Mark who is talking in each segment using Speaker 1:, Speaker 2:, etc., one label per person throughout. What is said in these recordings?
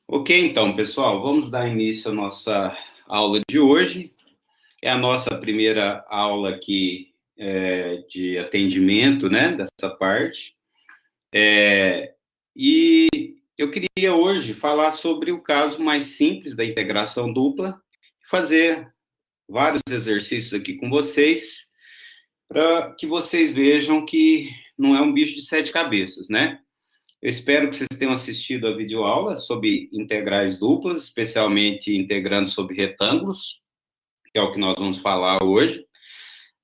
Speaker 1: Ok, então, pessoal, vamos dar início à nossa aula de hoje. É a nossa primeira aula aqui de atendimento, né, dessa parte. E eu queria hoje falar sobre o caso mais simples da integração dupla, fazer vários exercícios aqui com vocês, para que vocês vejam que não é um bicho de sete cabeças, né? Eu espero que vocês tenham assistido a videoaula sobre integrais duplas, especialmente integrando sobre retângulos, que é o que nós vamos falar hoje.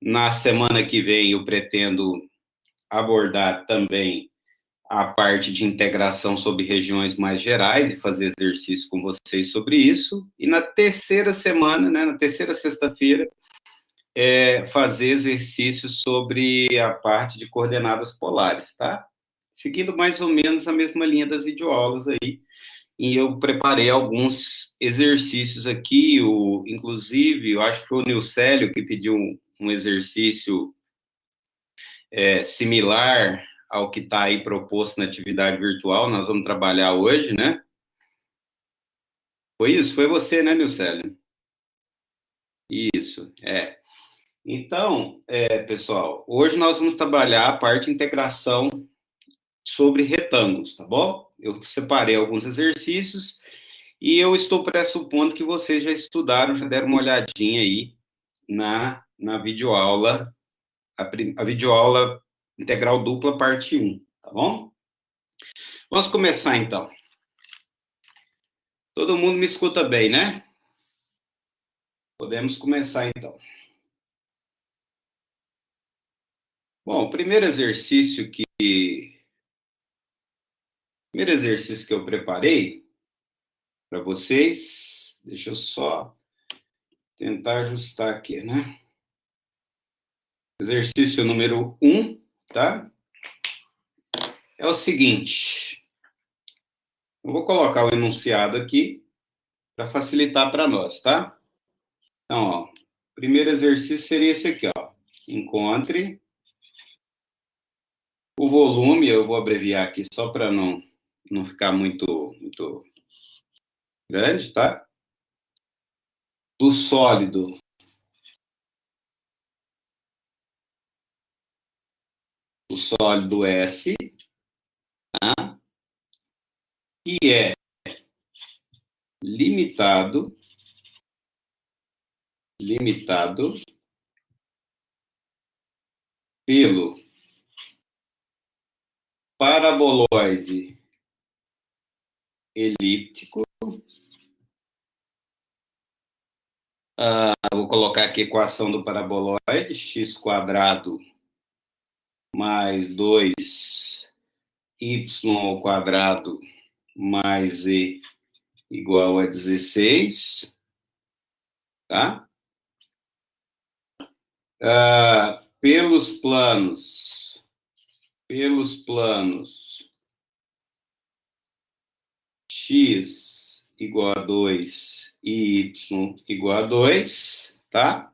Speaker 1: Na semana que vem, eu pretendo abordar também a parte de integração sobre regiões mais gerais e fazer exercício com vocês sobre isso. E na terceira semana, né, na terceira sexta-feira, fazer exercícios sobre a parte de coordenadas polares, tá? Seguindo mais ou menos a mesma linha das videoaulas aí. E eu preparei alguns exercícios aqui, inclusive, eu acho que foi o Nilcélio que pediu um exercício similar ao que está aí proposto na atividade virtual, nós vamos trabalhar hoje, né? Foi isso? Foi você, né, Nilcélio? Isso, Então, pessoal, hoje nós vamos trabalhar a parte de integração sobre retângulos, tá bom? Eu separei alguns exercícios e eu estou pressupondo que vocês já estudaram, já deram uma olhadinha aí na videoaula, a videoaula integral dupla, parte 1, tá bom? Vamos começar, então. Todo mundo me escuta bem, né? Podemos começar, então. Bom, o primeiro exercício que eu preparei para vocês, deixa eu só tentar ajustar aqui, né? Exercício número 1, tá? É o seguinte, eu vou colocar o enunciado aqui para facilitar para nós, tá? Então, ó, o primeiro exercício seria esse aqui, ó. Encontre o volume, eu vou abreviar aqui só para não ficar muito grande, tá? Do sólido S, tá? Que é limitado pelo paraboloide elíptico. Vou colocar aqui a equação do paraboloide, x² mais 2y² mais e igual a 16, tá? Pelos planos x igual a 2 e y igual a 2, tá?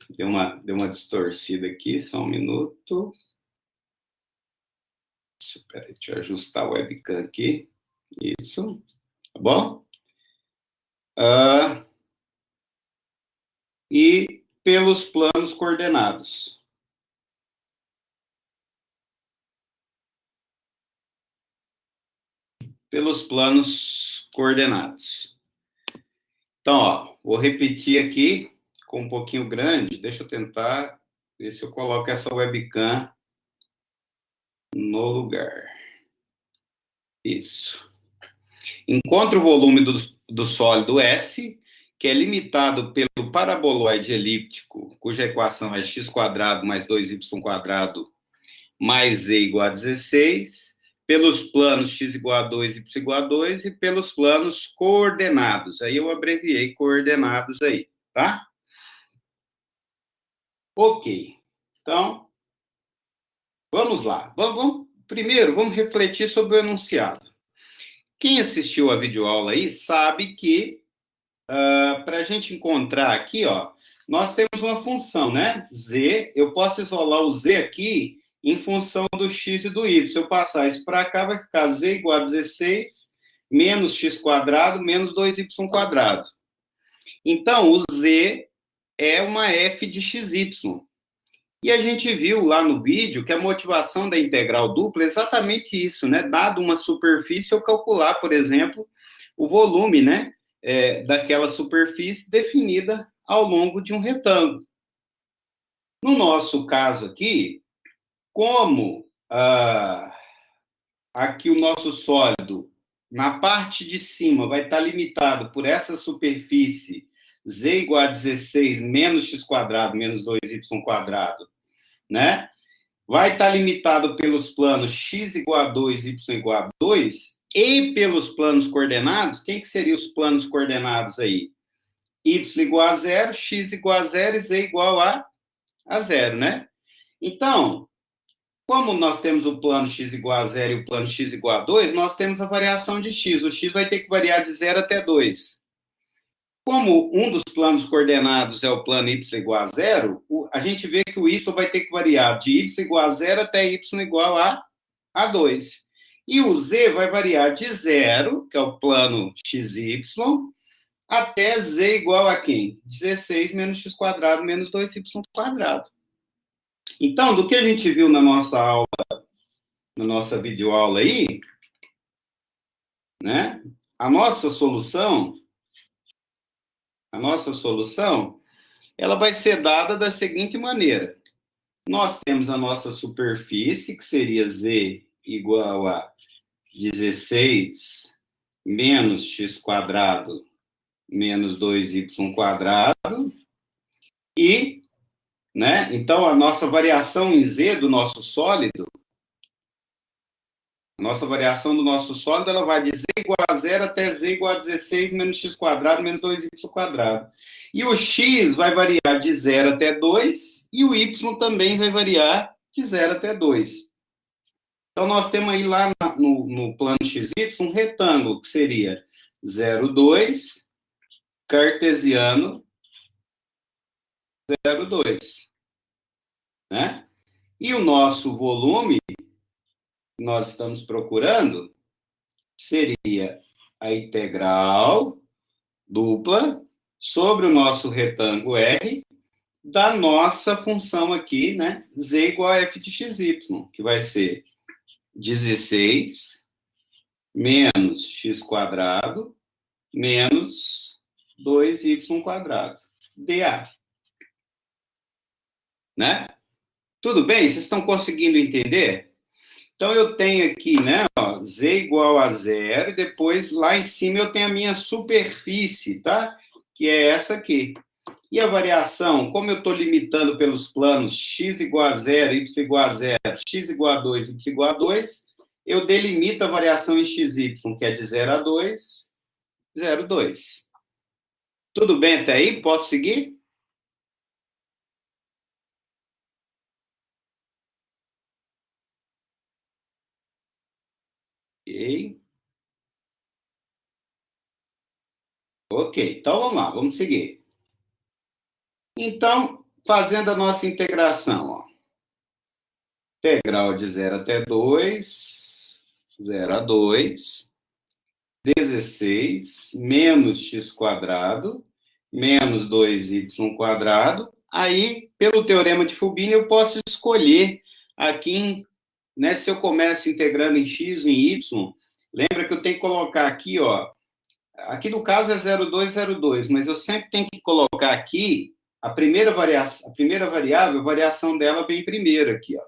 Speaker 1: Deu uma distorcida aqui, só um minuto. Deixa eu ajustar o webcam aqui. Isso, tá bom? E pelos planos coordenados. Pelos planos coordenados. Então, ó, vou repetir aqui com um pouquinho grande. Deixa eu tentar ver se eu coloco essa webcam no lugar. Isso. Encontre o volume do sólido S, que é limitado pelo paraboloide elíptico, cuja equação é x² mais 2y² mais z igual a 16, pelos planos x igual a 2, y igual a 2, e pelos planos coordenados. Aí eu abreviei coordenados aí, tá? Ok. Então, vamos lá. Primeiro, vamos refletir sobre o enunciado. Quem assistiu a videoaula aí sabe que para a gente encontrar aqui, ó, nós temos uma função, né? Z, eu posso isolar o Z aqui em função do x e do y. Se eu passar isso para cá, vai ficar z igual a 16 menos x quadrado menos 2y quadrado. Então, o z é uma f de xy. E a gente viu lá no vídeo que a motivação da integral dupla é exatamente isso, né? Dado uma superfície, eu calcular, por exemplo, o volume, né, daquela superfície definida ao longo de um retângulo. No nosso caso aqui, como aqui o nosso sólido, na parte de cima, vai estar limitado por essa superfície z igual a 16 menos x quadrado menos 2y quadrado, né? Vai estar limitado pelos planos x igual a 2, y igual a 2, e pelos planos coordenados, quem que seriam os planos coordenados aí? Y igual a 0, x igual a 0 e z igual a 0, né? Então, como nós temos o plano x igual a 0 e o plano x igual a 2, nós temos a variação de x. O x vai ter que variar de 0 até 2. Como um dos planos coordenados é o plano y igual a 0, a gente vê que o y vai ter que variar de y igual a 0 até y igual a 2. E o z vai variar de 0, que é o plano xy, até z igual a quem? 16 menos x quadrado menos 2y quadrado. Então, do que a gente viu na nossa aula, na nossa videoaula aí, né? A nossa solução, ela vai ser dada da seguinte maneira. Nós temos a nossa superfície, que seria z igual a 16 menos x quadrado menos 2y quadrado, e, né, então a nossa variação em z do nosso sólido, ela vai de z igual a 0 até z igual a 16 menos x quadrado menos 2y quadrado. E o x vai variar de 0 até 2, e o y também vai variar de 0 até 2. Então, nós temos aí lá no plano xy um retângulo, que seria 0, 2, cartesiano, 0, 2. Né? E o nosso volume, que nós estamos procurando, seria a integral dupla sobre o nosso retângulo R da nossa função aqui, né? Z igual a f de xy, que vai ser 16 menos x quadrado menos 2y quadrado, dA. Né? Tudo bem? Vocês estão conseguindo entender? Então, eu tenho aqui, né, ó, z igual a 0, e depois, lá em cima, eu tenho a minha superfície, tá? Que é essa aqui. E a variação, como eu estou limitando pelos planos x igual a 0, y igual a 0, x igual a 2, y igual a 2, eu delimito a variação em xy, que é de 0 a 2, 0, 2. Tudo bem até aí? Posso seguir? Ok, então vamos lá, vamos seguir. Então, fazendo a nossa integração, ó. Integral de 0 até 2, 0 a 2, 16 menos x quadrado menos 2y quadrado. Aí, pelo teorema de Fubini, eu posso escolher aqui, né, se eu começo integrando em x ou em y, lembra que eu tenho que colocar aqui, ó, aqui no caso é 0,2, 0,2, mas eu sempre tenho que colocar aqui a primeira variável, a variação dela vem primeiro aqui, ó.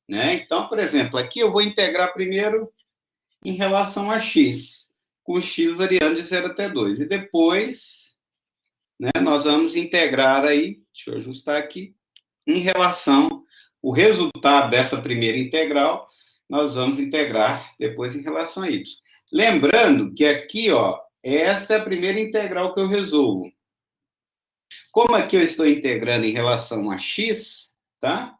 Speaker 1: Né? Então, por exemplo, aqui eu vou integrar primeiro em relação a x, com x variando de 0 até 2. E depois, né, nós vamos integrar aí, deixa eu ajustar aqui, em relação, o resultado dessa primeira integral, nós vamos integrar depois em relação a y. Lembrando que aqui, ó, esta é a primeira integral que eu resolvo. Como aqui eu estou integrando em relação a x, tá?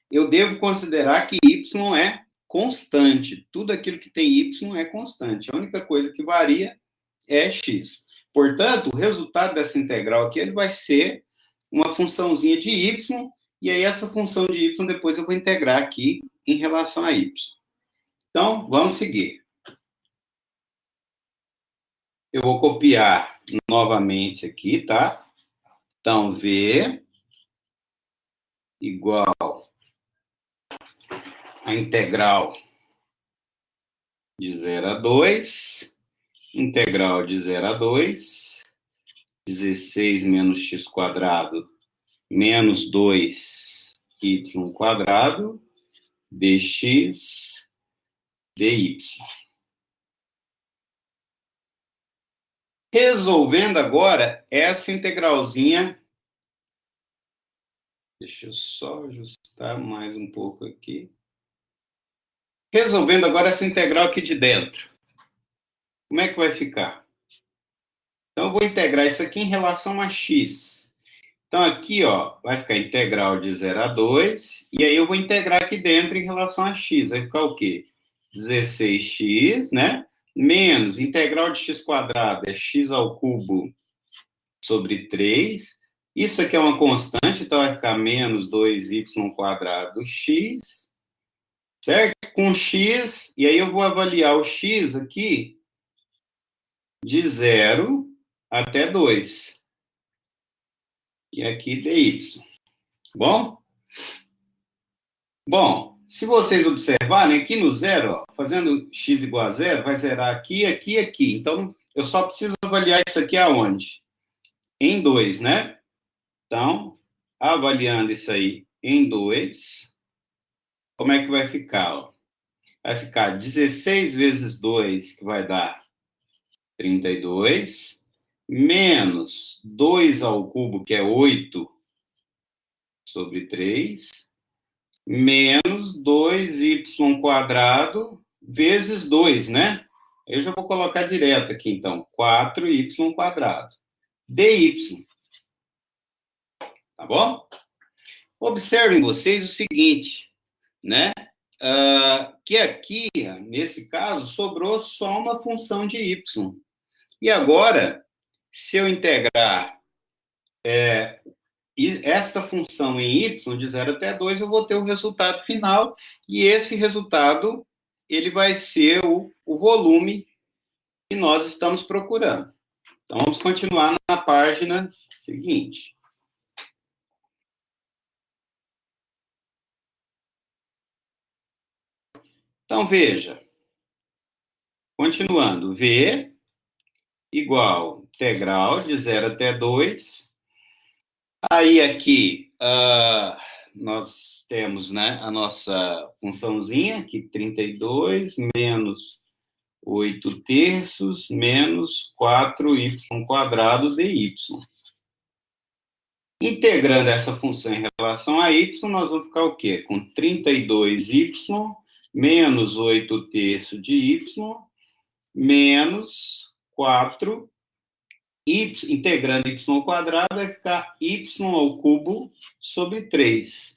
Speaker 1: Eu devo considerar que y é constante. Tudo aquilo que tem y é constante. A única coisa que varia é x. Portanto, o resultado dessa integral aqui ele vai ser uma funçãozinha de y, e aí essa função de y depois eu vou integrar aqui em relação a y. Então, vamos seguir. eu vou copiar novamente aqui, tá? Então, V igual a integral de 0 a 2, integral de 0 a 2, 16 menos x quadrado menos 2y quadrado dx dy. Resolvendo agora essa integralzinha, deixa eu só ajustar mais um pouco aqui. Resolvendo agora essa integral aqui de dentro, como é que vai ficar? Então, eu vou integrar isso aqui em relação a x. Então, aqui, ó, vai ficar integral de 0 a 2, e aí eu vou integrar aqui dentro em relação a x. Vai ficar o quê? 16x, né? Menos integral de x quadrado é x ao cubo sobre 3. Isso aqui é uma constante, então vai ficar menos 2y quadrado x, certo? Com x, e aí eu vou avaliar o x aqui de 0 até 2. E aqui dy. Bom? Bom, se vocês observarem, aqui no zero, ó, fazendo x igual a zero, vai zerar aqui, aqui, aqui. Então, eu só preciso avaliar isso aqui aonde? Em 2, né? Então, avaliando isso aí em 2, como é que vai ficar? Ó? Vai ficar 16 vezes 2, que vai dar 32, menos 2 ao cubo, que é 8, sobre 3, menos 2y quadrado vezes 2, né? Eu já vou colocar direto aqui, então, 4y quadrado. dy. Tá bom? Observem vocês o seguinte, né? Que aqui, nesse caso, sobrou só uma função de y. E agora, se eu integrar essa função em y, de 0 até 2, eu vou ter o resultado final, e esse resultado, ele vai ser o volume que nós estamos procurando. Então, vamos continuar na página seguinte. Então, veja. Continuando. V igual integral de 0 até 2. Aí, aqui, nós temos, né, a nossa funçãozinha, aqui, 32 menos 8 terços menos 4y quadrado dy. Integrando essa função em relação a y, nós vamos ficar o quê? Com 32y menos 8 terços de y menos 4, integrando y ao quadrado, vai ficar y ao cubo sobre 3.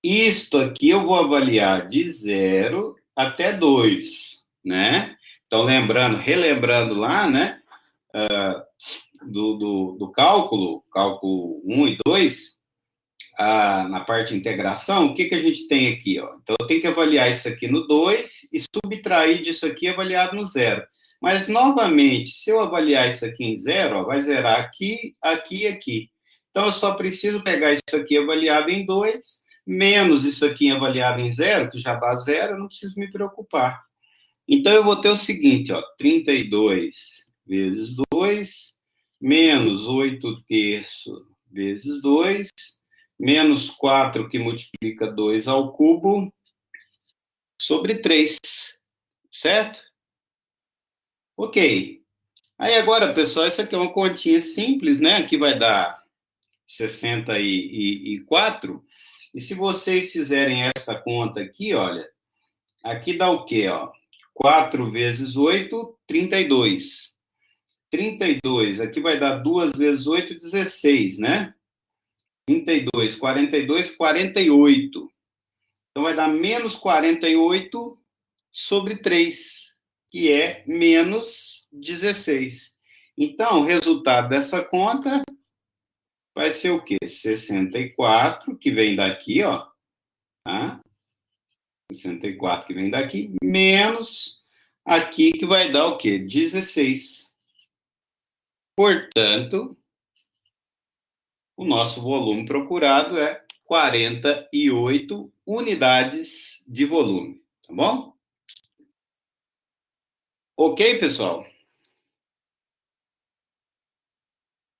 Speaker 1: Isto aqui eu vou avaliar de 0 até 2, né? Então, relembrando lá, né, do cálculo 1 e 2, na parte de integração, o que a gente tem aqui? Ó? Então, eu tenho que avaliar isso aqui no 2 e subtrair disso aqui avaliado no 0. Mas, novamente, se eu avaliar isso aqui em 0, vai zerar aqui, aqui e aqui. Então, eu só preciso pegar isso aqui avaliado em 2, menos isso aqui avaliado em 0, que já dá 0, eu não preciso me preocupar. Então, eu vou ter o seguinte, ó, 32 vezes 2, menos 8 terços vezes 2, menos 4, que multiplica 2 ao cubo, sobre 3, certo? Ok. Aí agora, pessoal, isso aqui é uma continha simples, né? Aqui vai dar 64. E se vocês fizerem essa conta aqui, olha, aqui dá o quê, ó? 4 vezes 8, 32. 32, aqui vai dar 2 vezes 8, 16, né? 32, 42, 48. Então, vai dar menos 48 sobre 3, que é menos 16. Então, o resultado dessa conta vai ser o quê? 64, que vem daqui, ó. Tá? 64, que vem daqui, menos aqui, que vai dar o quê? 16. Portanto, o nosso volume procurado é 48 unidades de volume, tá bom? Ok, pessoal?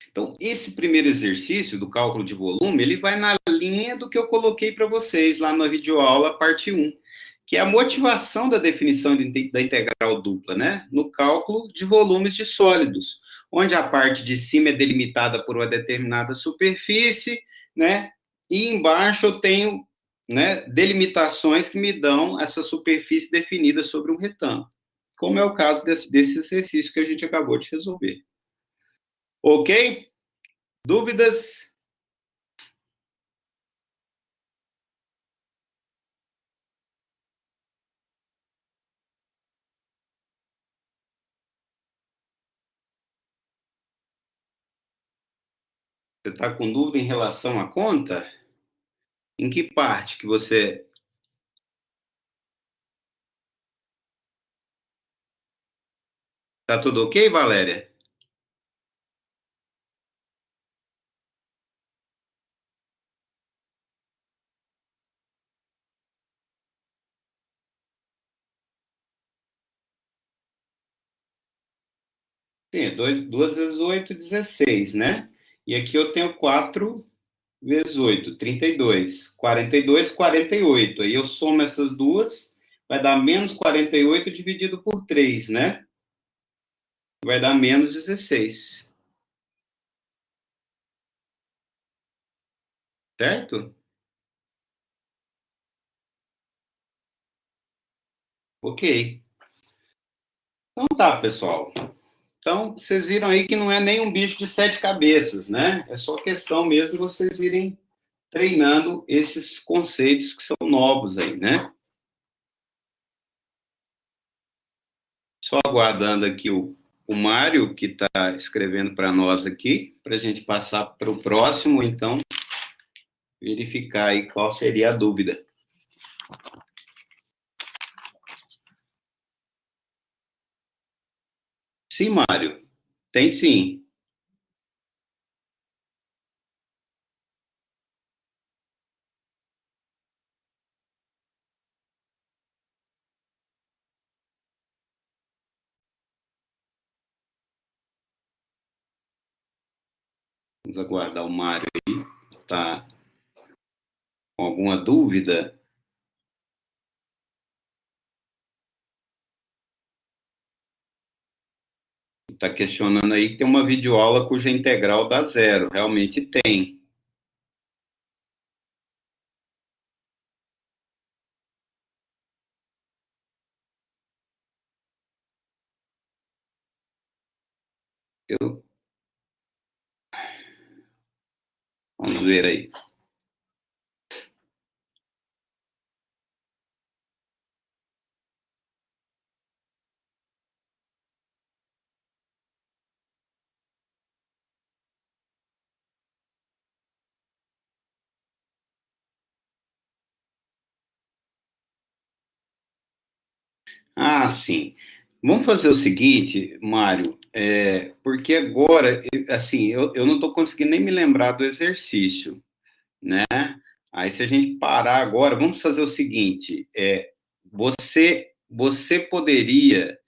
Speaker 1: Então, esse primeiro exercício do cálculo de volume, ele vai na linha do que eu coloquei para vocês lá na videoaula parte 1, que é a motivação da definição da integral dupla, né? No cálculo de volumes de sólidos, onde a parte de cima é delimitada por uma determinada superfície, né? E embaixo eu tenho, né, delimitações que me dão essa superfície definida sobre um retângulo, como é o caso desse exercício que a gente acabou de resolver. Ok? Dúvidas? Você está com dúvida em relação à conta? Em que parte que você... Tá tudo ok, Valéria? Sim, 2 vezes 8, 16, né? E aqui eu tenho 4 vezes 8, 32. 42, 48. Aí eu somo essas duas, vai dar menos 48 dividido por 3, né? Vai dar menos 16. Certo? Ok. Então tá, pessoal. Então, vocês viram aí que não é nem um bicho de 7 cabeças, né? É só questão mesmo de vocês irem treinando esses conceitos que são novos aí, né? Só aguardando aqui o Mário, que está escrevendo para nós aqui, para a gente passar para o próximo, então, verificar aí qual seria a dúvida. Sim, Mário, tem sim. Vamos aguardar o Mário aí, tá com alguma dúvida? Está questionando aí que tem uma videoaula cuja integral dá zero. Realmente tem. Eu, vamos ver aí. Ah, sim. Vamos fazer o seguinte, Mário, porque agora, assim, eu não estou conseguindo nem me lembrar do exercício, né? Aí, se a gente parar agora, vamos fazer o seguinte: você poderia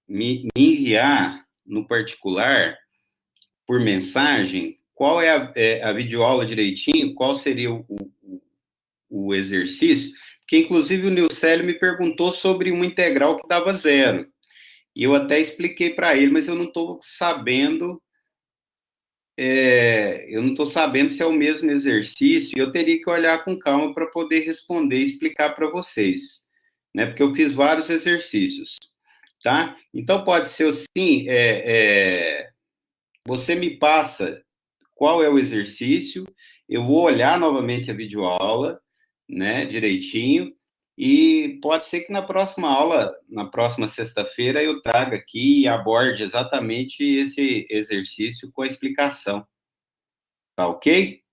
Speaker 1: me enviar no particular, por mensagem, qual é a videoaula direitinho, qual seria o exercício? Porque, inclusive, o Nilcélio me perguntou sobre uma integral que dava zero. E eu até expliquei para ele, mas eu não estou sabendo. Eu não estou sabendo se é o mesmo exercício. Eu teria que olhar com calma para poder responder e explicar para vocês, né? Porque eu fiz vários exercícios, tá? Então pode ser assim: você me passa qual é o exercício, eu vou olhar novamente a videoaula, né, direitinho, e pode ser que na próxima aula, na próxima sexta-feira, eu traga aqui e aborde exatamente esse exercício com a explicação, tá ok?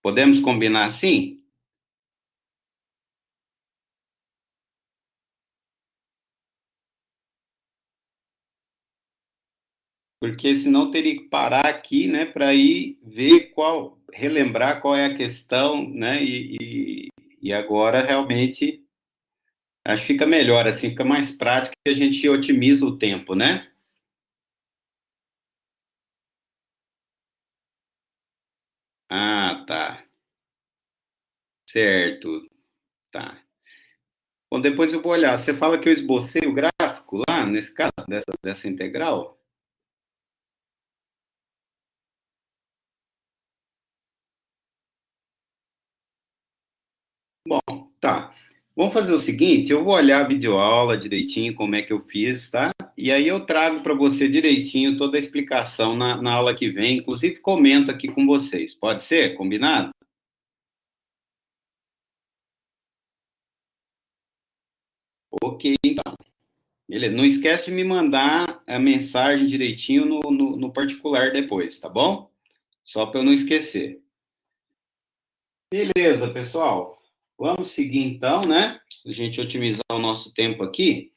Speaker 1: Podemos combinar assim? porque senão teria que parar aqui, né, para ir ver relembrar qual é a questão, né, e agora realmente acho que fica melhor, assim, fica mais prático e a gente otimiza o tempo, né? Ah, tá, certo, tá. Bom, depois eu vou olhar. Você fala que eu esbocei o gráfico lá, nesse caso, dessa integral? Tá. Vamos fazer o seguinte, eu vou olhar a videoaula direitinho, como é que eu fiz, tá? E aí eu trago para você direitinho toda a explicação na aula que vem, inclusive comento aqui com vocês. Pode ser? Combinado? Ok, então. Beleza. Não esquece de me mandar a mensagem direitinho no particular depois, tá bom? Só para eu não esquecer. Beleza, pessoal. Vamos seguir então, né? A gente otimizar o nosso tempo aqui.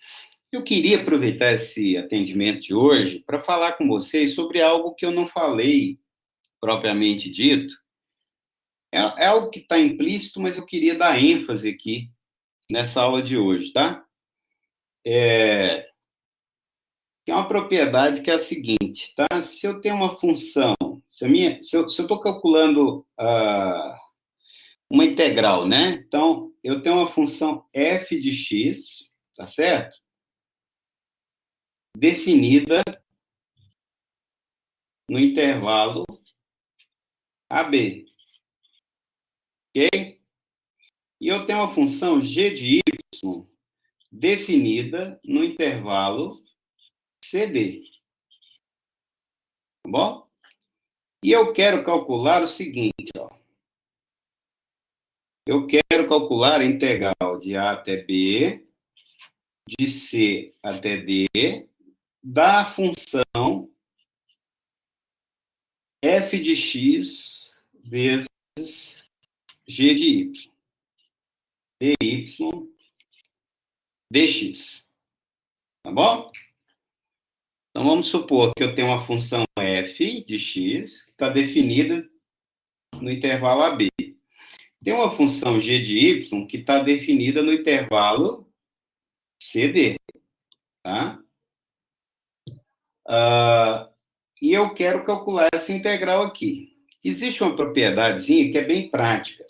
Speaker 1: Eu queria aproveitar esse atendimento de hoje para falar com vocês sobre algo que eu não falei propriamente dito. É algo que está implícito, mas eu queria dar ênfase aqui nessa aula de hoje, tá? Tem uma propriedade que é a seguinte, tá? Se eu tenho uma função, se eu estou calculando uma integral, né? Então, eu tenho uma função f de x, tá certo? Definida no intervalo AB, ok? E eu tenho uma função g de y definida no intervalo CD, tá bom? E eu quero calcular o seguinte, ó. Eu quero calcular a integral de A até B, de C até D, da função f de x vezes g de y, dy dx, tá bom? Então, vamos supor que eu tenho uma função f de x, que está definida no intervalo AB. Tem uma função g de y, que está definida no intervalo CD, tá? E eu quero calcular essa integral aqui. Existe uma propriedadezinha que é bem prática.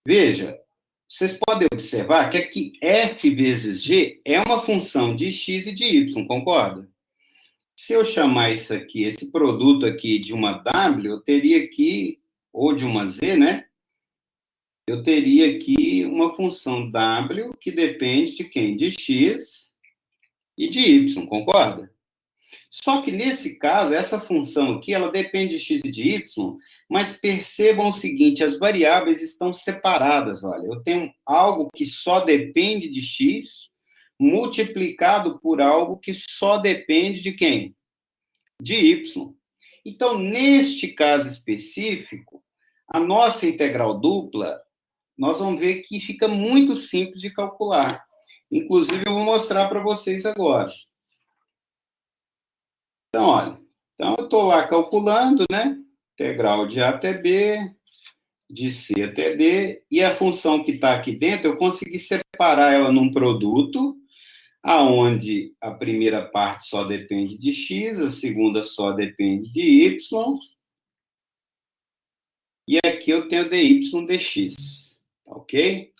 Speaker 1: Veja, vocês podem observar que aqui f vezes g é uma função de x e de y, concorda? Se eu chamar isso aqui, esse produto aqui de uma w, eu teria aqui, ou de uma z, né? Eu teria aqui uma função w que depende de quem? De x e de y, concorda? Só que nesse caso, essa função aqui, ela depende de x e de y, mas percebam o seguinte, as variáveis estão separadas, olha. Eu tenho algo que só depende de x, multiplicado por algo que só depende de quem? De y. Então, neste caso específico, a nossa integral dupla, nós vamos ver que fica muito simples de calcular. Inclusive, eu vou mostrar para vocês agora. Então, olha, então eu estou lá calculando, né? Integral de A até B, de C até D, e a função que está aqui dentro, eu consegui separar ela num produto, aonde a primeira parte só depende de x, a segunda só depende de y, e aqui eu tenho dy dx, ok?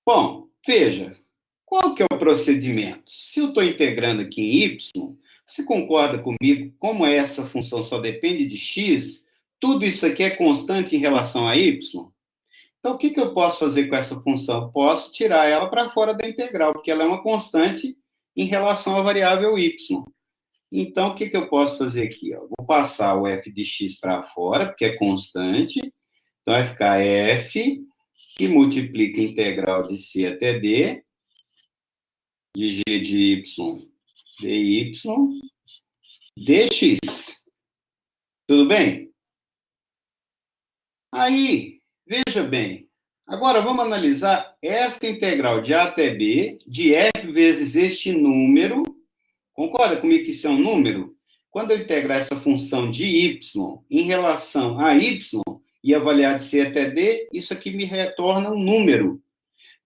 Speaker 1: Bom, veja, qual que é o procedimento? Se eu estou integrando aqui em y, você concorda comigo? Como essa função só depende de x, tudo isso aqui é constante em relação a y? Então, o que eu posso fazer com essa função? Posso tirar ela para fora da integral, porque ela é uma constante em relação à variável y. Então, o que eu posso fazer aqui? Ó? Vou passar o f de x para fora, porque é constante. Então, vai ficar f, que multiplica a integral de c até d, de g de y, dy, dx. Tudo bem? Aí, veja bem. Agora, vamos analisar esta integral de a até b, de f vezes este número, Concorda comigo que isso é um número? Quando eu integrar essa função de y em relação a y e avaliar de C até D, isso aqui me retorna um número.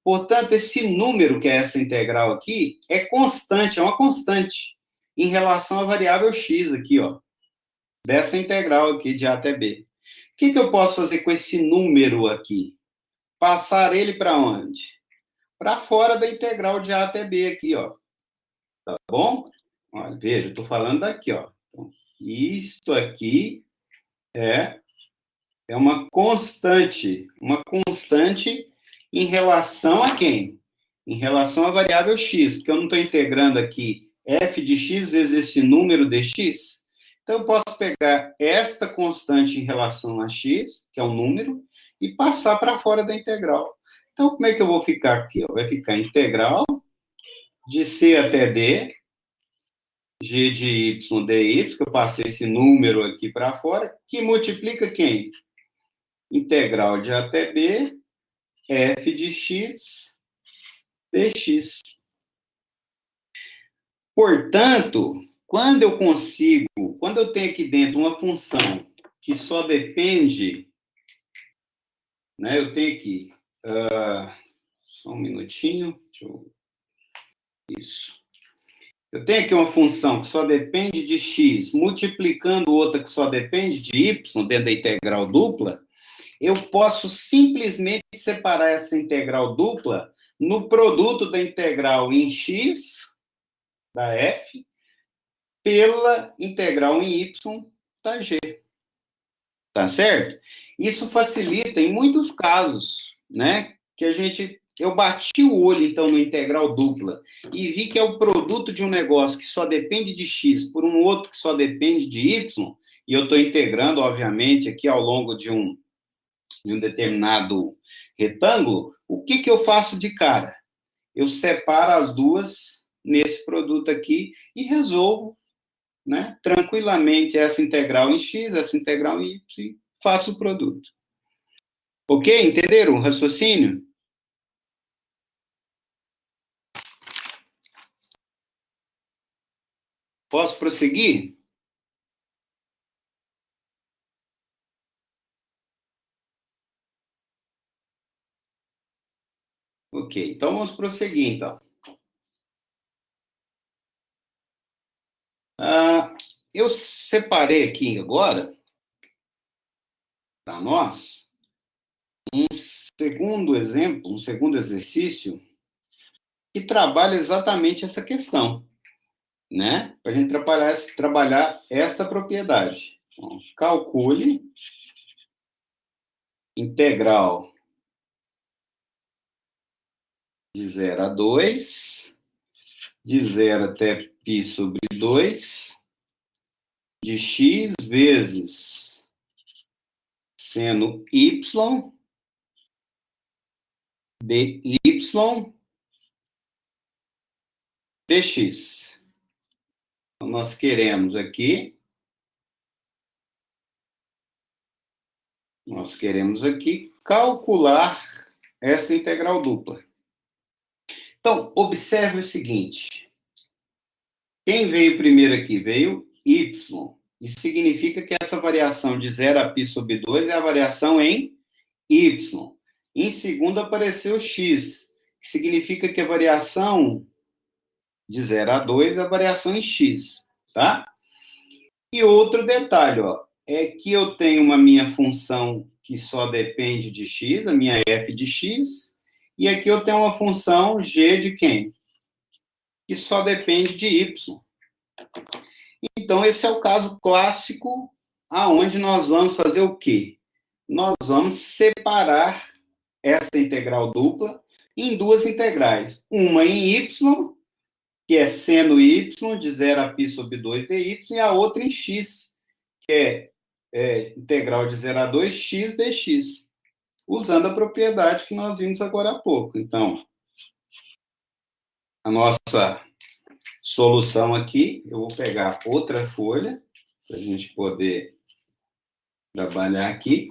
Speaker 1: Portanto, esse número que é essa integral aqui é constante, é uma constante em relação à variável x aqui, ó, dessa integral aqui de A até B. O que eu posso fazer com esse número aqui? Passar ele para onde? Para fora da integral de A até B aqui, ó. Tá bom? Olha, veja, eu estou falando daqui, ó. Então, isto aqui é uma constante em relação a quem? Em relação à variável x, porque eu não estou integrando aqui f de x vezes esse número de x. Então, eu posso pegar esta constante em relação a x, que é um número, e passar para fora da integral. Então, como é que eu vou ficar aqui? Vai ficar integral de c até d, g de y dy, que eu passei esse número aqui para fora, que multiplica quem? Integral de A até b, f de x, dx. Portanto, quando eu tenho aqui dentro uma função que só depende, né, eu tenho aqui, só um minutinho, isso. Eu tenho aqui uma função que só depende de x, multiplicando outra que só depende de y, dentro da integral dupla, eu posso simplesmente separar essa integral dupla no produto da integral em x, da f, pela integral em y da g. Tá certo? Isso facilita em muitos casos, né? Que eu bati o olho, então, no integral dupla e vi que é o produto de um negócio que só depende de x por um outro que só depende de y, e eu estou integrando, obviamente, aqui ao longo de um determinado retângulo, o que eu faço de cara? Eu separo as duas nesse produto aqui e resolvo, né, tranquilamente essa integral em x, essa integral em y, e faço o produto. Ok? Entenderam o raciocínio? Posso prosseguir? Ok, então vamos prosseguir, então. Eu separei aqui agora, para nós, um segundo exemplo, um segundo exercício, que trabalha exatamente essa questão, né? Para a gente trabalhar esta propriedade. Então, calcule integral de 0 a 2, de 0 até π sobre 2, de x vezes seno y, dy, dx. Então, nós queremos aqui calcular essa integral dupla. Então, observe o seguinte. Quem veio primeiro aqui? Veio y. Isso significa que essa variação de 0 a π sobre 2 é a variação em y. Em segundo apareceu x, que significa que a variação de 0 a 2 é a variação em x, tá? E outro detalhe, ó, é que eu tenho uma minha função que só depende de x, a minha f de x, e aqui eu tenho uma função g de quem? Que só depende de y. Então, esse é o caso clássico aonde nós vamos fazer o quê? Nós vamos separar essa integral dupla em duas integrais. Uma em y, que é seno y, de 0 a π sobre 2 dy, e a outra em x, que é integral de 0 a 2 x dx, usando a propriedade que nós vimos agora há pouco. Então, a nossa solução aqui, eu vou pegar outra folha, para a gente poder trabalhar aqui.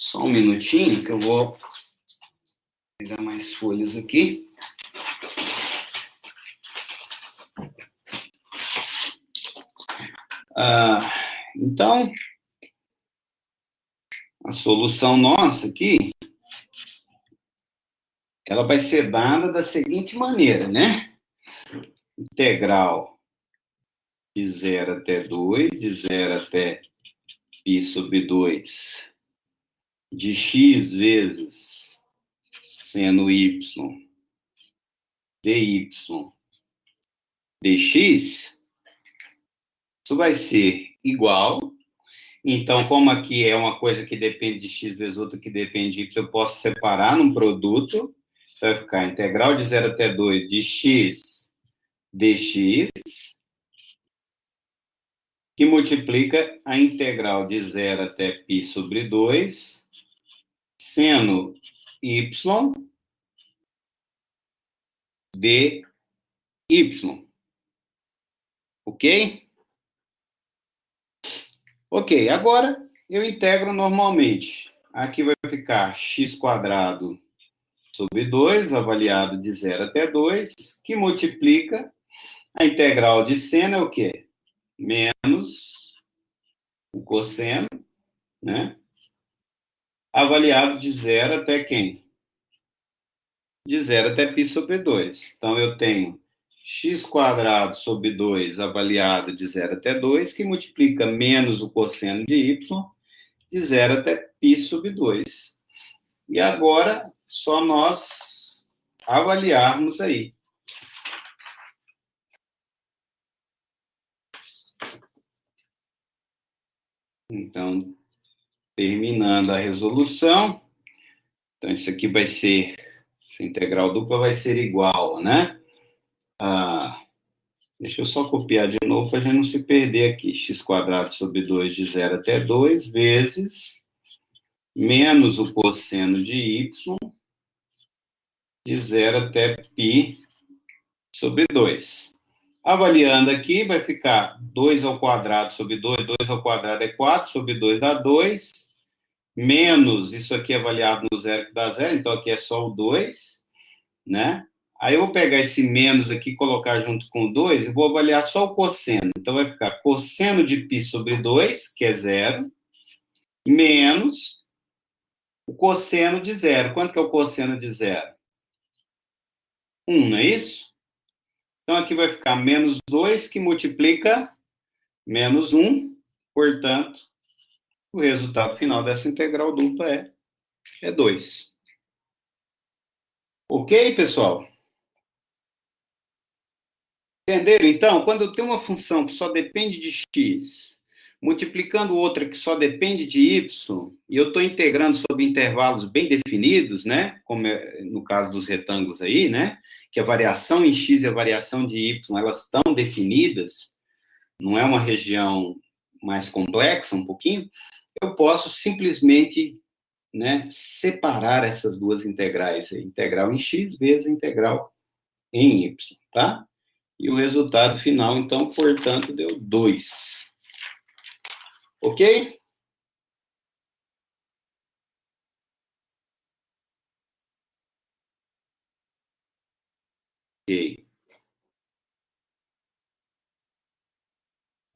Speaker 1: Só um minutinho, que eu vou pegar mais folhas aqui. Então, a solução nossa aqui, ela vai ser dada da seguinte maneira, né? Integral de 0 até 2, de 0 até π sobre 2, de x vezes seno y dy dx, isso vai ser igual. Então, como aqui é uma coisa que depende de x vezes outra que depende de y, eu posso separar num produto. Vai ficar integral de 0 até 2 de x dx, que multiplica a integral de 0 até π sobre 2, seno y dy. Ok? Ok, agora eu integro normalmente. Aqui vai ficar x² sobre 2, avaliado de 0 até 2, que multiplica a integral de seno é o quê? Menos o cosseno, né? Avaliado de 0 até quem? De 0 até π sobre 2. Então, eu tenho x² sobre 2 avaliado de 0 até 2, que multiplica menos o cosseno de y, de 0 até π sobre 2. E agora, só nós avaliarmos aí. Então, terminando a resolução, então isso aqui vai ser, essa integral dupla vai ser igual, né? Deixa eu só copiar de novo para a gente não se perder aqui. x² sobre 2 de 0 até 2 vezes menos o cosseno de y de 0 até π sobre 2. Avaliando aqui, vai ficar 2 ao quadrado sobre 2, 2 ao quadrado é 4, sobre 2 dá 2, menos, isso aqui é avaliado no zero que dá 0, então aqui é só o 2, né? Aí eu vou pegar esse menos aqui, colocar junto com o 2, e vou avaliar só o cosseno. Então vai ficar cosseno de π sobre 2, que é 0, menos o cosseno de 0. Quanto que é o cosseno de 0? 1, não é isso? Então aqui vai ficar menos 2, que multiplica menos 1, portanto, o resultado final dessa integral dupla é 2. Ok, pessoal? Entenderam? Então, quando eu tenho uma função que só depende de x, multiplicando outra que só depende de y, e eu estou integrando sobre intervalos bem definidos, né? Como é no caso dos retângulos aí, né? Que a variação em x e a variação de y, elas estão definidas, não é uma região mais complexa um pouquinho, eu posso simplesmente, né, separar essas duas integrais, integral em x vezes integral em y, tá? E o resultado final, então, portanto, deu 2. Ok? Ok.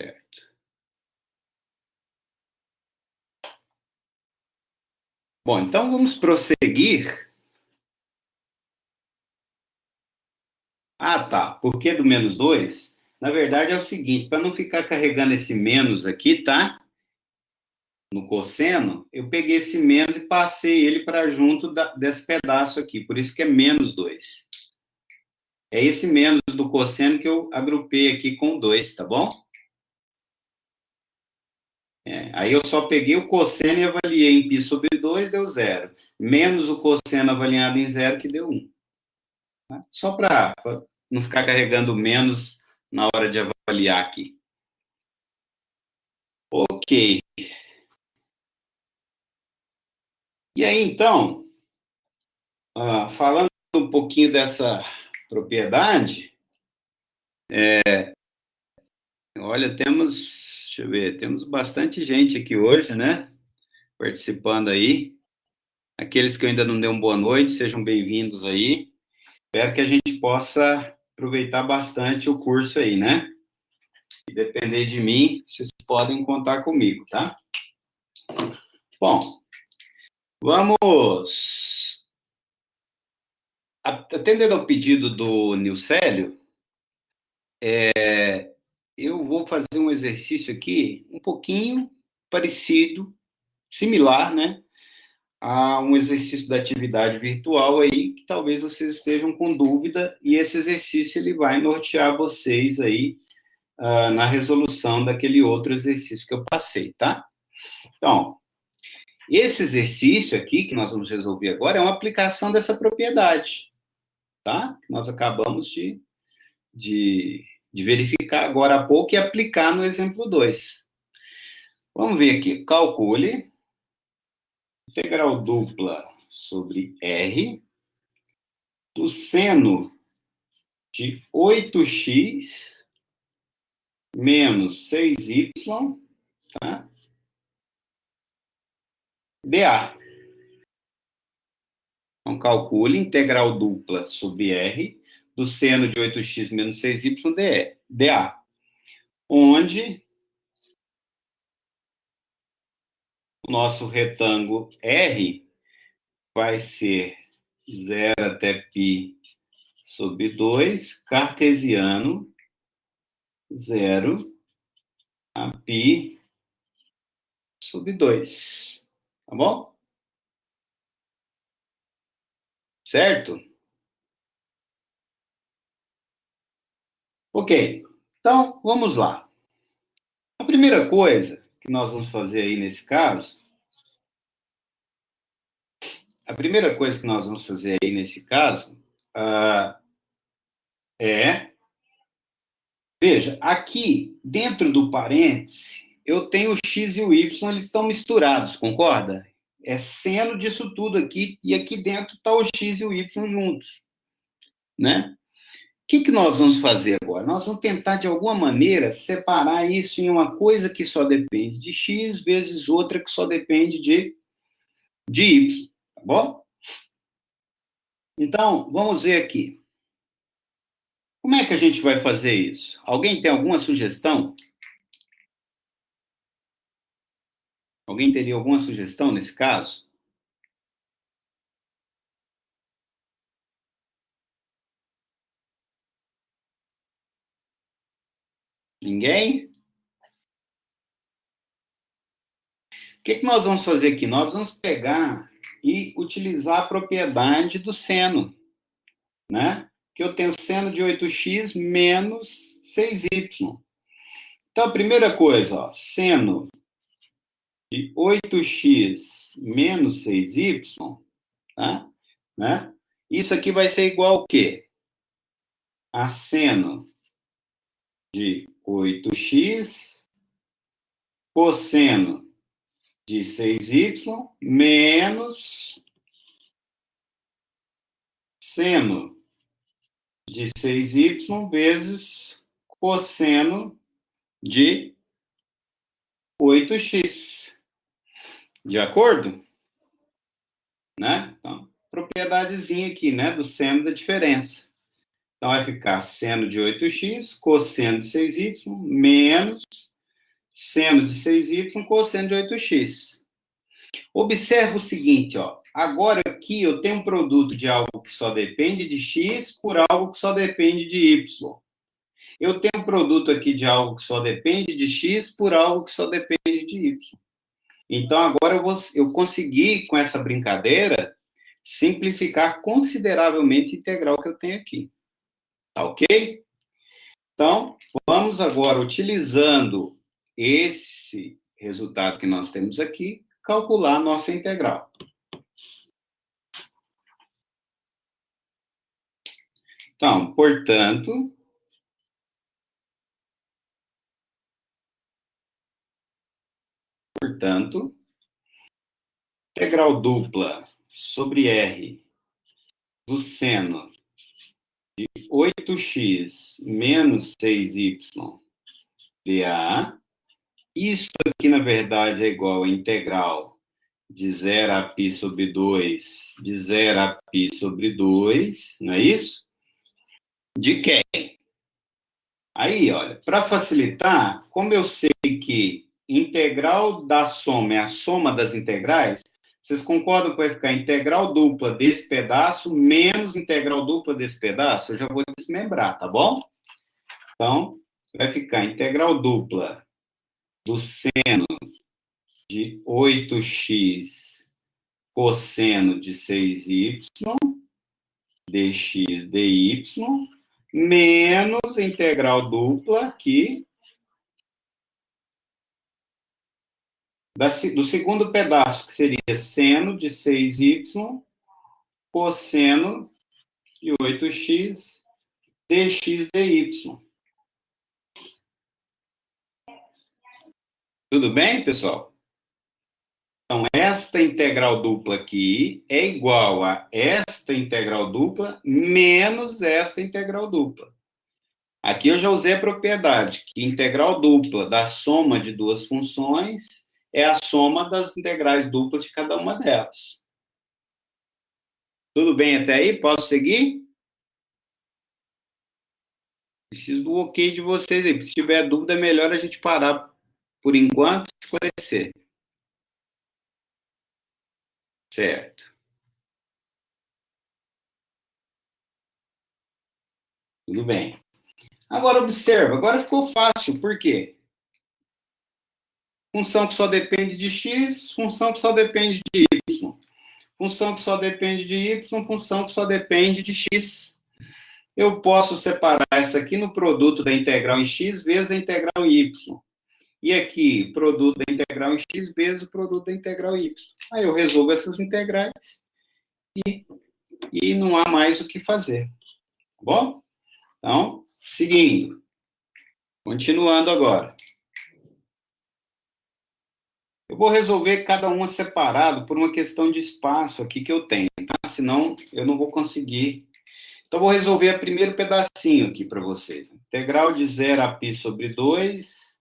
Speaker 1: Certo. Bom, então vamos prosseguir. Ah, tá. Por que do menos 2? Na verdade é o seguinte, para não ficar carregando esse menos aqui, tá? No cosseno, eu peguei esse menos e passei ele para junto desse pedaço aqui. Por isso que é menos 2. É esse menos do cosseno que eu agrupei aqui com 2, tá bom? Aí eu só peguei o cosseno e avaliei em π sobre 2, deu 0. Menos o cosseno avaliado em 0, que deu 1. Tá? Só para não ficar carregando menos na hora de avaliar aqui. Ok. E aí, então, falando um pouquinho dessa propriedade, olha, deixa eu ver, temos bastante gente aqui hoje, né? Participando aí. Aqueles que eu ainda não dei uma boa noite, sejam bem-vindos aí. Espero que a gente possa aproveitar bastante o curso aí, né? depender de mim, vocês podem contar comigo, tá? Bom, vamos... Atendendo ao pedido do Nilcélio, eu vou fazer um exercício aqui um pouquinho parecido, similar, né? A um exercício da atividade virtual aí, que talvez vocês estejam com dúvida, e esse exercício ele vai nortear vocês aí na resolução daquele outro exercício que eu passei, tá? Então, esse exercício aqui que nós vamos resolver agora é uma aplicação dessa propriedade, tá? Nós acabamos de verificar agora há pouco e aplicar no exemplo 2. Vamos ver aqui. Calcule integral dupla sobre R do seno de 8x menos 6y, tá? dA. Então, calcule integral dupla sobre R do seno de 8x menos 6y dA, onde o nosso retângulo R vai ser 0 até π sobre 2, cartesiano, 0 a π sobre 2. Tá bom? Certo? Ok. Então, vamos lá. A primeira coisa que nós vamos fazer aí nesse caso, é... Veja, aqui, dentro do parêntese, eu tenho o x e o y, eles estão misturados, concorda? É seno disso tudo aqui, e aqui dentro está o x e o y juntos, né? O que nós vamos fazer agora? Nós vamos tentar, de alguma maneira, separar isso em uma coisa que só depende de x, vezes outra que só depende de y, tá bom? Então, vamos ver aqui. Como é que a gente vai fazer isso? Alguém tem alguma sugestão? Alguém teria alguma sugestão nesse caso? Ninguém? O que nós vamos fazer aqui? Nós vamos pegar e utilizar a propriedade do seno, né? Que eu tenho seno de 8x menos 6y. Então, a primeira coisa, ó, seno de 8x menos 6y, tá? Né? Isso aqui vai ser igual ao quê? A seno de 8x cosseno de 6y menos seno de 6y vezes cosseno de 8x. De acordo? Né? Então, propriedadezinha aqui, né? Do seno da diferença. Então, vai ficar seno de 8x, cosseno de 6y, menos seno de 6y, cosseno de 8x. Observa o seguinte, ó. Agora aqui eu tenho um produto de algo que só depende de x por algo que só depende de y. Eu tenho um produto aqui de algo que só depende de x por algo que só depende de y. Então, agora eu consegui, com essa brincadeira, simplificar consideravelmente a integral que eu tenho aqui. Tá ok? Então, vamos agora, utilizando esse resultado que nós temos aqui, calcular a nossa integral. Então, portanto, integral dupla sobre R do seno de 8x menos 6y dA. Isso aqui, na verdade, é igual a integral de 0 a π sobre 2, de 0 a π sobre 2, não é isso? De quem? Aí, olha, para facilitar, como eu sei que integral da soma é a soma das integrais, vocês concordam que vai ficar integral dupla desse pedaço menos integral dupla desse pedaço? Eu já vou desmembrar, tá bom? Então, vai ficar integral dupla do seno de 8x cosseno de 6y dx dy menos integral dupla aqui do segundo pedaço, que seria seno de 6y cosseno de 8x dx dy. Tudo bem, pessoal? Então, esta integral dupla aqui é igual a esta integral dupla menos esta integral dupla. Aqui eu já usei a propriedade que integral dupla da soma de duas funções é a soma das integrais duplas de cada uma delas. Tudo bem até aí? Posso seguir? Preciso do ok de vocês aí. Se tiver dúvida, é melhor a gente parar por enquanto e esclarecer. Certo. Tudo bem. Agora observa, agora ficou fácil. Por quê? Função que só depende de x, função que só depende de y. Função que só depende de y, função que só depende de x. Eu posso separar essa aqui no produto da integral em x vezes a integral em y. E aqui, produto da integral em x vezes o produto da integral em y. Aí eu resolvo essas integrais e não há mais o que fazer. Tá bom? Então, seguindo. Continuando agora. Eu vou resolver cada uma separado por uma questão de espaço aqui que eu tenho, tá? Senão eu não vou conseguir. Então, eu vou resolver o primeiro pedacinho aqui para vocês. Integral de 0 a π sobre 2,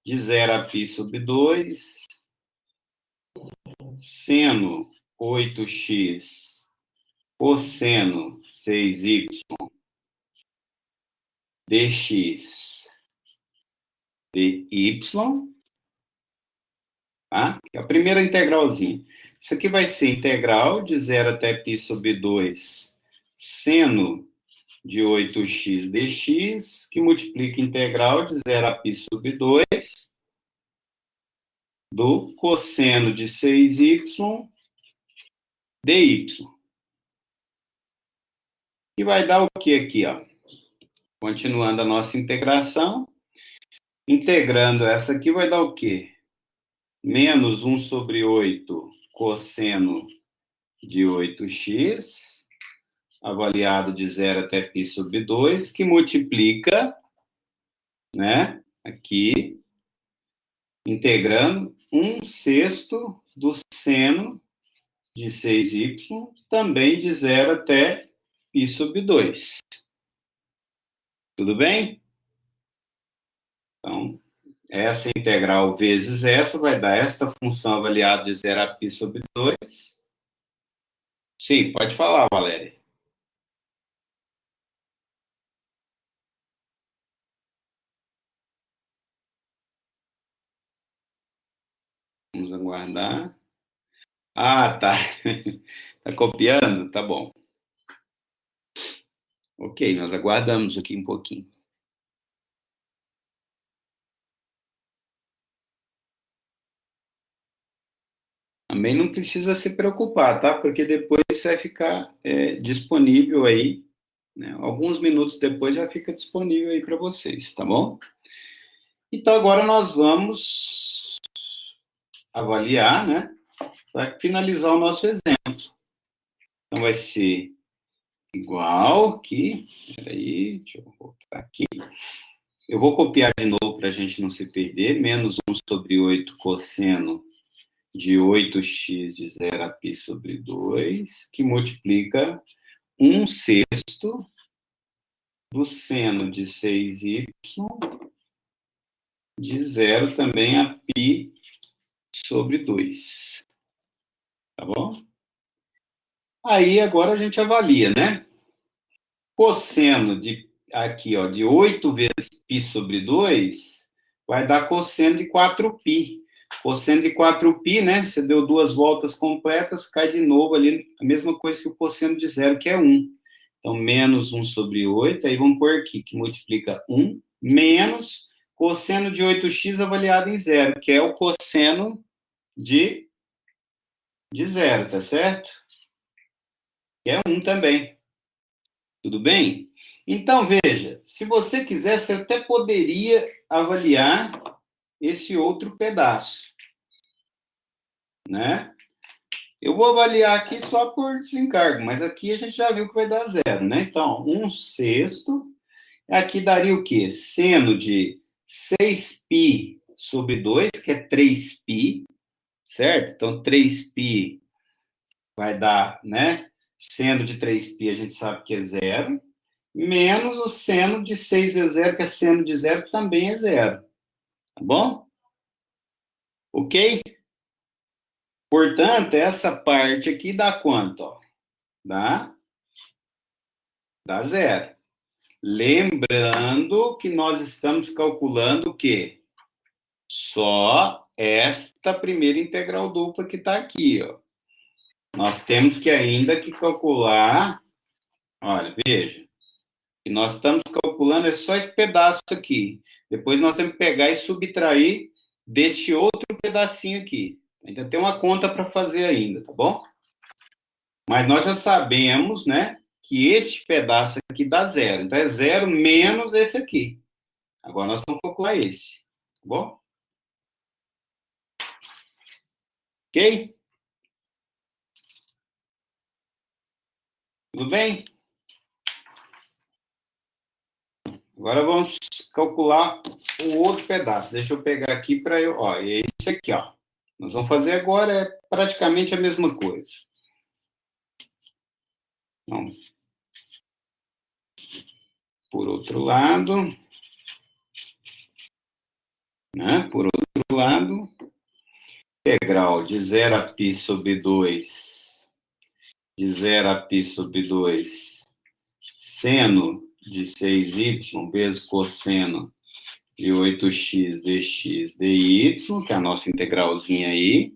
Speaker 1: de 0 a π sobre 2, seno 8x cosseno 6y dx dy, tá? É a primeira integralzinha. Isso aqui vai ser integral de 0 até π sobre 2, seno de 8x dx, que multiplica integral de 0 a π sobre 2, do cosseno de 6y dy. E vai dar o que aqui, ó? Continuando a nossa integração. Integrando essa aqui vai dar o quê? Menos 1 sobre 8 cosseno de 8x, avaliado de 0 até π sobre 2, que multiplica, né, aqui, integrando 1/6 do seno de 6y, também de 0 até π sobre 2. Tudo bem? Então, essa integral vezes essa vai dar esta função avaliada de 0 a π sobre 2. Sim, pode falar, Valéria. Vamos aguardar. Ah, tá. Tá copiando? Tá bom. Ok, nós aguardamos aqui um pouquinho. Também não precisa se preocupar, tá? Porque depois vai ficar disponível aí, né? Alguns minutos depois já fica disponível aí para vocês, tá bom? Então agora nós vamos avaliar, né? Para finalizar o nosso exemplo. Então vai ser igual aqui. Peraí, deixa eu voltar aqui. Eu vou copiar de novo para a gente não se perder. Menos 1 sobre 8 cosseno de 8x de 0 a π sobre 2, que multiplica 1/6 do seno de 6y de 0 também a π sobre 2. Tá bom? Aí agora a gente avalia, né? Cosseno de aqui, ó, de 8 vezes π sobre 2, vai dar cosseno de 4π. Cosseno de 4π, né? Você deu duas voltas completas, cai de novo ali, a mesma coisa que o cosseno de zero, que é 1. Então, menos 1 sobre 8, aí vamos pôr aqui, que multiplica 1, menos cosseno de 8x avaliado em zero, que é o cosseno de zero, tá certo? Que é 1 também. Tudo bem? Então, veja, se você quiser, você até poderia avaliar esse outro pedaço, né? Eu vou avaliar aqui só por desencargo, mas aqui a gente já viu que vai dar zero, né? Então, 1/6, aqui daria o quê? Seno de 6π sobre 2, que é 3π, certo? Então, 3π vai dar, né? Seno de 3π a gente sabe que é zero, menos o seno de 6 vezes zero, que é seno de zero, que também é zero. Tá bom? Ok? Portanto, essa parte aqui dá quanto? Ó? Dá zero. Lembrando que nós estamos calculando o quê? Só esta primeira integral dupla que está aqui, ó. Nós temos que ainda que calcular, olha, veja, que nós estamos calculando é só esse pedaço aqui. Depois nós temos que pegar e subtrair deste outro pedacinho aqui. Ainda tem uma conta para fazer ainda, tá bom? Mas nós já sabemos, né, que este pedaço aqui dá zero. Então é zero menos esse aqui. Agora nós vamos calcular esse, tá bom? Ok? Tudo bem? Agora vamos calcular o outro pedaço. Deixa eu pegar aqui para eu. Ó, é esse aqui, ó. Nós vamos fazer agora é praticamente a mesma coisa. Então, por outro lado, né? Por outro lado, integral de 0 a π sobre 2, de 0 a π sobre 2, seno de 6y vezes cosseno de 8x dx dy, que é a nossa integralzinha aí.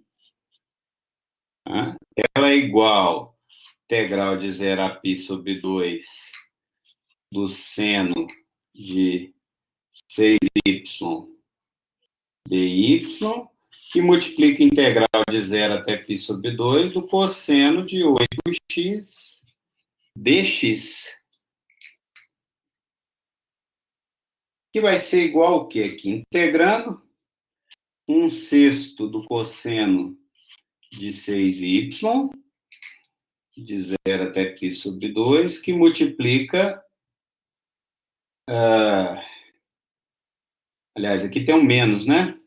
Speaker 1: Tá? Ela é igual integral de 0 a π sobre 2 do seno de 6y dy, que multiplica a integral de 0 até π sobre 2 do cosseno de 8x dx. Que vai ser igual ao quê aqui? Integrando 1/6 do cosseno de 6y, de 0 até π sobre 2, que multiplica... aliás, aqui tem um menos, né?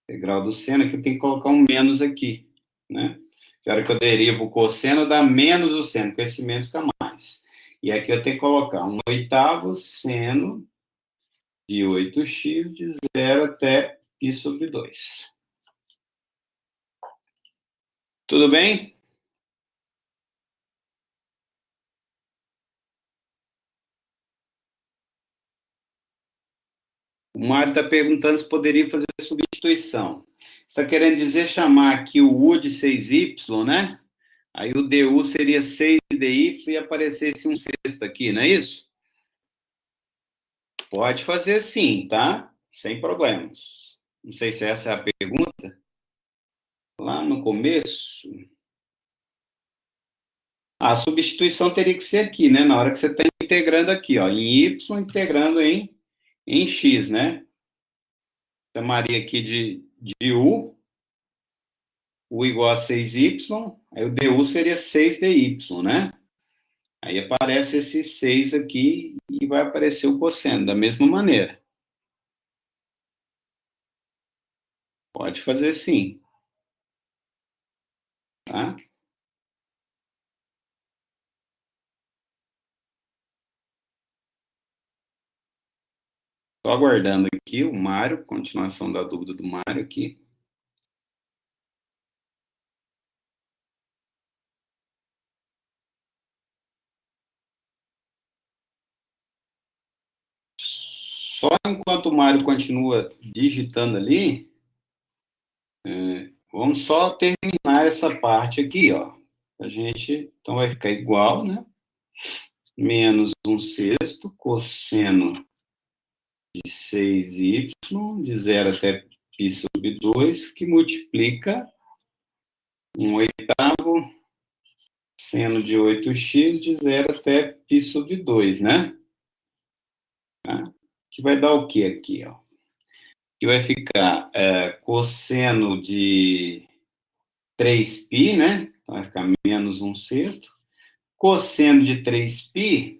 Speaker 1: Integral do seno, aqui tem que colocar um menos aqui, né? Que a hora que eu derivo o cosseno, dá menos o seno, com esse menos fica mais. E aqui eu tenho que colocar 1/8 seno de 8x de 0 até π sobre 2. Tudo bem? O Mário está perguntando se poderia fazer substituição. Está querendo dizer chamar aqui o U de 6y, né? Aí o DU seria 6dy e aparecesse 1/6 aqui, não é isso? Pode fazer sim, tá? Sem problemas. Não sei se essa é a pergunta. Lá no começo. A substituição teria que ser aqui, né? Na hora que você está integrando aqui, ó, em y, integrando em x, né? Chamaria aqui de U igual a 6y, aí o DU seria 6dy, né? Aí aparece esse 6 aqui e vai aparecer o cosseno, da mesma maneira. Pode fazer sim. Tá? Estou aguardando aqui o Mário, continuação da dúvida do Mário aqui. Só enquanto o Mário continua digitando ali, vamos só terminar essa parte aqui, ó. A gente, então, vai ficar igual, né? Menos 1/6 cosseno de 6y, de 0 até π sobre 2, que multiplica 1/8 seno de 8x de 0 até π sobre 2, né? Tá? Que vai dar o que aqui, ó? Que vai ficar cosseno de 3π, né? Então vai ficar menos 1/6. Cosseno de 3π,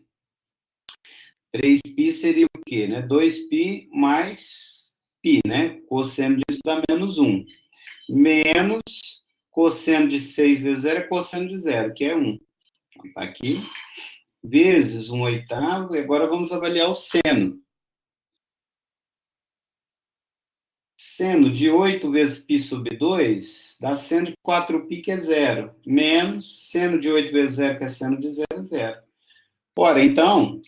Speaker 1: 3π seria o quê, né? 2π mais π, né? Cosseno disso dá menos 1. Menos cosseno de 6 vezes 0 é cosseno de 0, que é 1. Então, tá aqui. Vezes 1/8, e agora vamos avaliar o seno. Seno de 8 vezes π sobre 2 dá seno de 4π, que é 0. Menos seno de 8 vezes 0, que é seno de 0, é 0. Ora, então...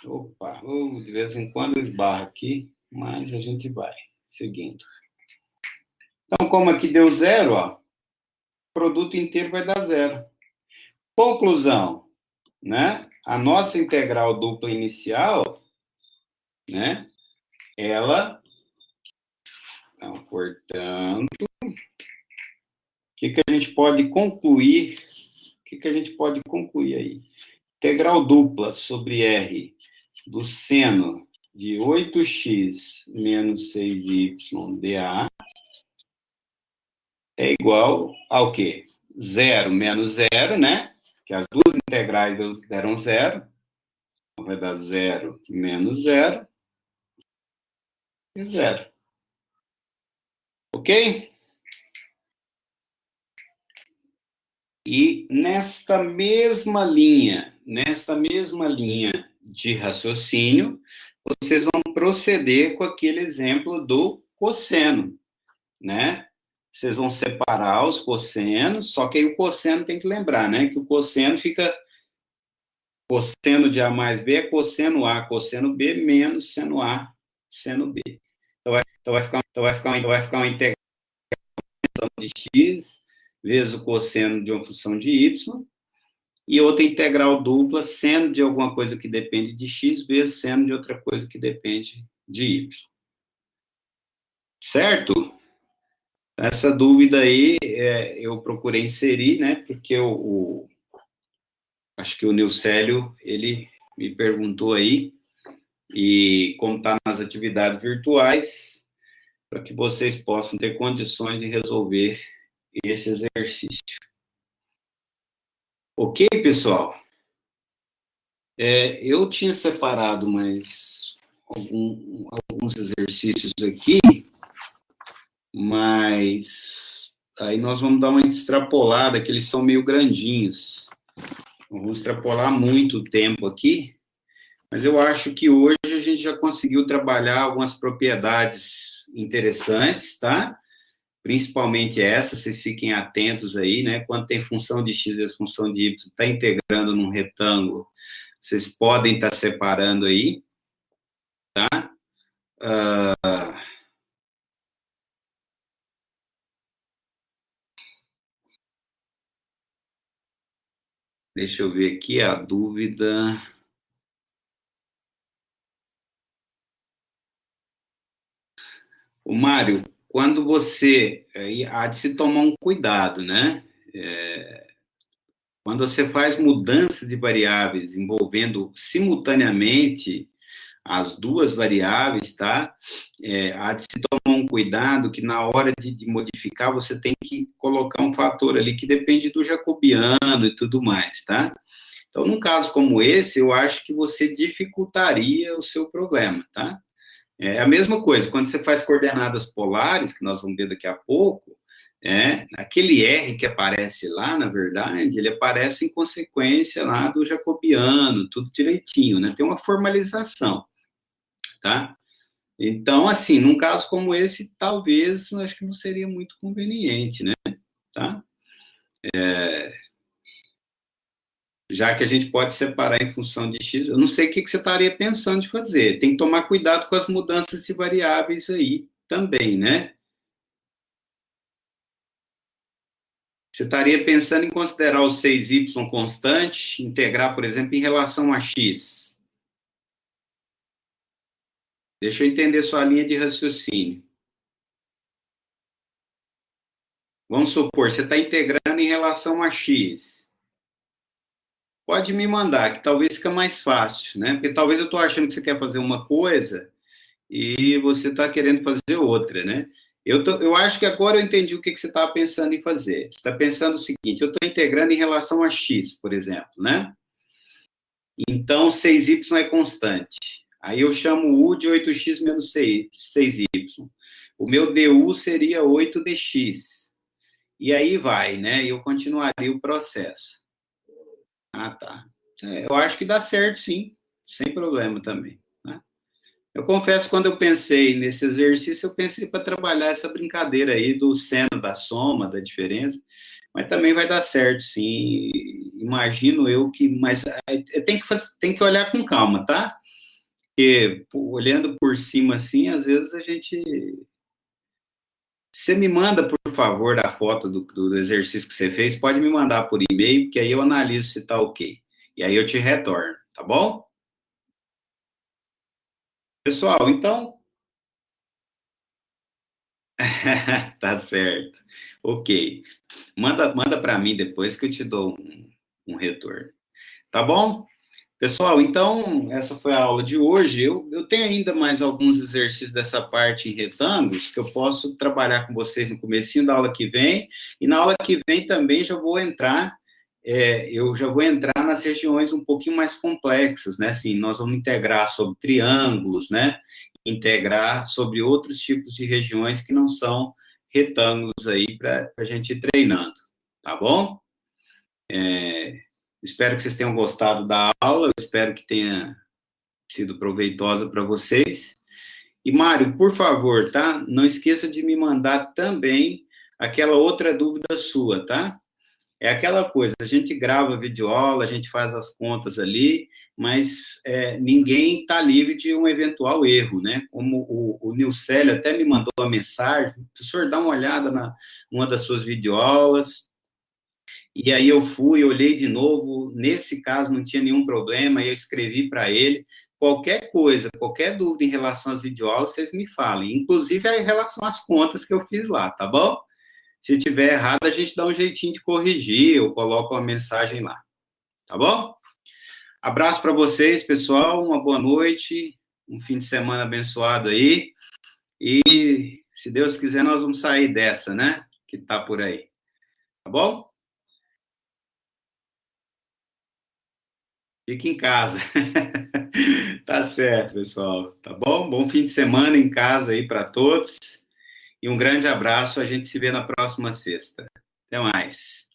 Speaker 1: Opa, de vez em quando eu esbarro aqui, mas a gente vai seguindo. Então, como aqui deu 0, ó, o produto inteiro vai dar 0. Conclusão, né? A nossa integral dupla inicial, né? Ela... Então, portanto, o que a gente pode concluir? O que a gente pode concluir aí? Integral dupla sobre R do seno de 8x menos 6y dA é igual ao quê? 0 menos 0, né? Que as duas integrais deram 0. Então, vai dar 0 menos 0 e 0. Ok? E nesta mesma linha de raciocínio, vocês vão proceder com aquele exemplo do cosseno, né? Vocês vão separar os cossenos, só que aí o cosseno tem que lembrar, né? Que o cosseno fica... Cosseno de A mais B é cosseno A, cosseno B menos seno A, seno B. Então vai ficar uma integral de x vezes o cosseno de uma função de y, e outra integral dupla, seno de alguma coisa que depende de x, vezes seno de outra coisa que depende de y. Certo? Essa dúvida aí eu procurei inserir, né? Porque acho que o Nilcélio, ele me perguntou aí, e como está nas atividades virtuais, para que vocês possam ter condições de resolver esse exercício. Ok, pessoal? Eu tinha separado mais alguns exercícios aqui, mas aí nós vamos dar uma extrapolada, que eles são meio grandinhos. Vamos extrapolar muito o tempo aqui, mas eu acho que hoje a gente já conseguiu trabalhar algumas propriedades interessantes, tá? Principalmente essa, vocês fiquem atentos aí, né? Quando tem função de x vezes função de y, está integrando num retângulo, vocês podem estar separando aí, tá? Deixa eu ver aqui a dúvida. O Mário, quando você... há de se tomar um cuidado, né? Quando você faz mudança de variáveis envolvendo simultaneamente as duas variáveis, tá? Há de se tomar um cuidado que na hora de modificar, você tem que colocar um fator ali que depende do jacobiano e tudo mais, tá? Então, num caso como esse, eu acho que você dificultaria o seu problema, tá? É a mesma coisa, quando você faz coordenadas polares, que nós vamos ver daqui a pouco, aquele R que aparece lá, na verdade, ele aparece em consequência lá do jacobiano, tudo direitinho, né? Tem uma formalização, tá? Então, assim, num caso como esse, talvez, eu acho que não seria muito conveniente, né? Tá? Já que a gente pode separar em função de x, eu não sei o que você estaria pensando de fazer. Tem que tomar cuidado com as mudanças de variáveis aí também, né? Você estaria pensando em considerar o 6y constante, integrar, por exemplo, em relação a x. Deixa eu entender sua linha de raciocínio. Vamos supor, você está integrando em relação a x. Pode me mandar, que talvez fica mais fácil, né? Porque talvez eu estou achando que você quer fazer uma coisa e você está querendo fazer outra, né? Eu acho que agora eu entendi o que você estava pensando em fazer. Você está pensando o seguinte, eu estou integrando em relação a x, por exemplo, né? Então, 6y é constante. Aí eu chamo u de 8x menos 6y. O meu du seria 8dx. E aí vai, né? Eu continuaria o processo. Ah, tá. Eu acho que dá certo, sim. Sem problema também. Né? Eu confesso, quando eu pensei nesse exercício, eu pensei para trabalhar essa brincadeira aí do seno, da soma, da diferença, mas também vai dar certo, sim. Imagino eu que, mas tem que olhar com calma, tá? Porque olhando por cima assim, às vezes a gente. Você me manda, por favor, a foto do exercício que você fez, pode me mandar por e-mail, que aí eu analiso se tá ok. E aí eu te retorno, tá bom? Pessoal, então, tá certo. Ok. Manda para mim depois que eu te dou um retorno. Tá bom? Pessoal, então, essa foi a aula de hoje. Eu tenho ainda mais alguns exercícios dessa parte em retângulos que eu posso trabalhar com vocês no comecinho da aula que vem. E na aula que vem também já vou entrar, eu já vou entrar nas regiões um pouquinho mais complexas, né? Assim, nós vamos integrar sobre triângulos, né? Integrar sobre outros tipos de regiões que não são retângulos aí para a gente ir treinando, tá bom? Espero que vocês tenham gostado da aula, eu espero que tenha sido proveitosa para vocês. E, Mário, por favor, tá? Não esqueça de me mandar também aquela outra dúvida sua, tá? É aquela coisa, a gente grava videoaula, a gente faz as contas ali, mas ninguém está livre de um eventual erro, né? Como o Nilcélio até me mandou uma mensagem, professor, dá uma olhada numa das suas videoaulas, e aí eu fui, olhei de novo, nesse caso não tinha nenhum problema, e eu escrevi para ele, qualquer coisa, qualquer dúvida em relação às videoaulas, vocês me falem, inclusive em relação às contas que eu fiz lá, tá bom? Se tiver errado, a gente dá um jeitinho de corrigir, eu coloco uma mensagem lá, tá bom? Abraço para vocês, pessoal, uma boa noite, um fim de semana abençoado aí, e se Deus quiser, nós vamos sair dessa, né? Que tá por aí, tá bom? Fique em casa. Tá certo, pessoal. Tá bom? Bom fim de semana em casa aí para todos. E um grande abraço. A gente se vê na próxima sexta. Até mais.